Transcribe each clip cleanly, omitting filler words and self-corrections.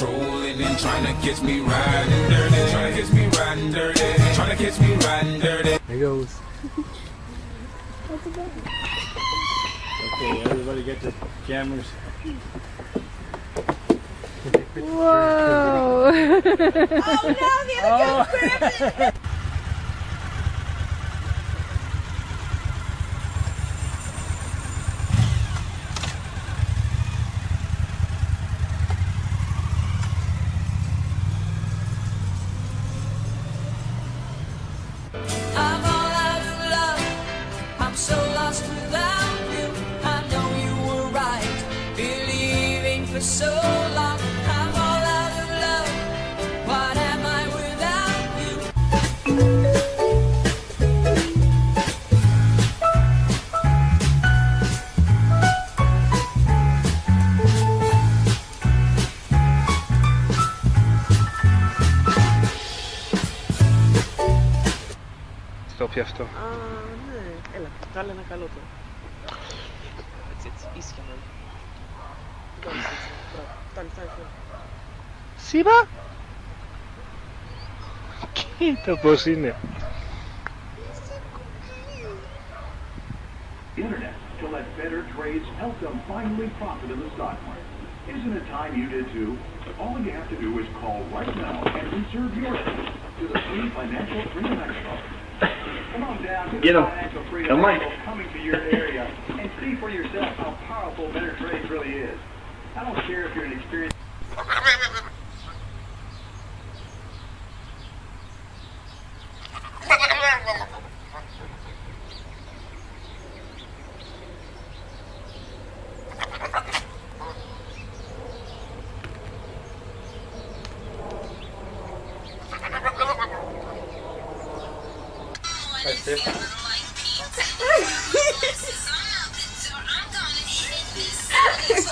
controlling and trying to catch me riding dirty. Trying to catch me riding dirty. Trying to catch me riding dirty. There goes. What's it about? Okay, everybody get the cameras. Whoa! Oh no, the other guy's grabbing it! I'm all out of love. I'm so lost without you. I know you were right, believing for so long. I'm all out of love. What am I without you? Στο πια αυτό. Α, ναι. Έλα, βγάλε ένα καλό τώρα. Έτσι, έτσι, ήσυχα να. Δεν κάνεις έτσι. Μπράβο. Φτάνει, φτάνει, φτάνει. Σίπα! Κοίτα πως είναι. Internet to let better trades help them finally profit in the stock market. Isn't it time you did too? All you have to do is call right now and reserve your seat to the free Financial Freedom Expo. Come on down to the Get 'em. Financial Freedom Come on. Expo coming to your area and see for yourself how powerful better trades really is. I don't care if you're an experienced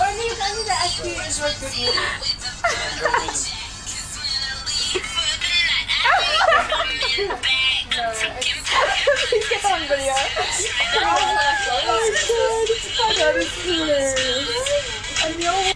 Funny, funny that actually is what good Get on video. Oh my god, it's hilarious. And you're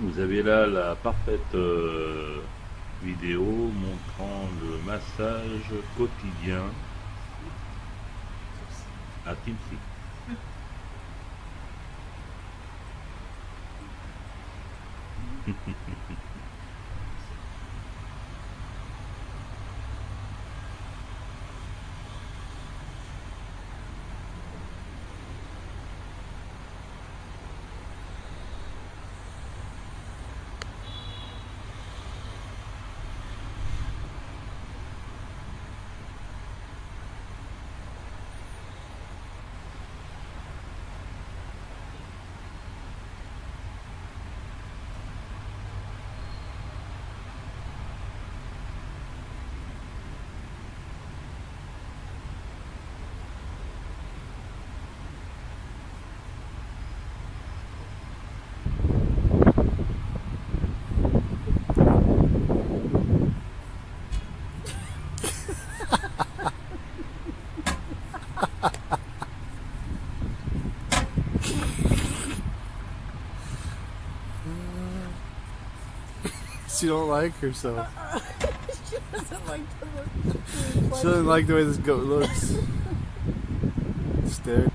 Vous avez là la parfaite vidéo montrant le massage quotidien à Timsy. She don't like herself. She doesn't like the look. She doesn't like the way this goat looks. Stare.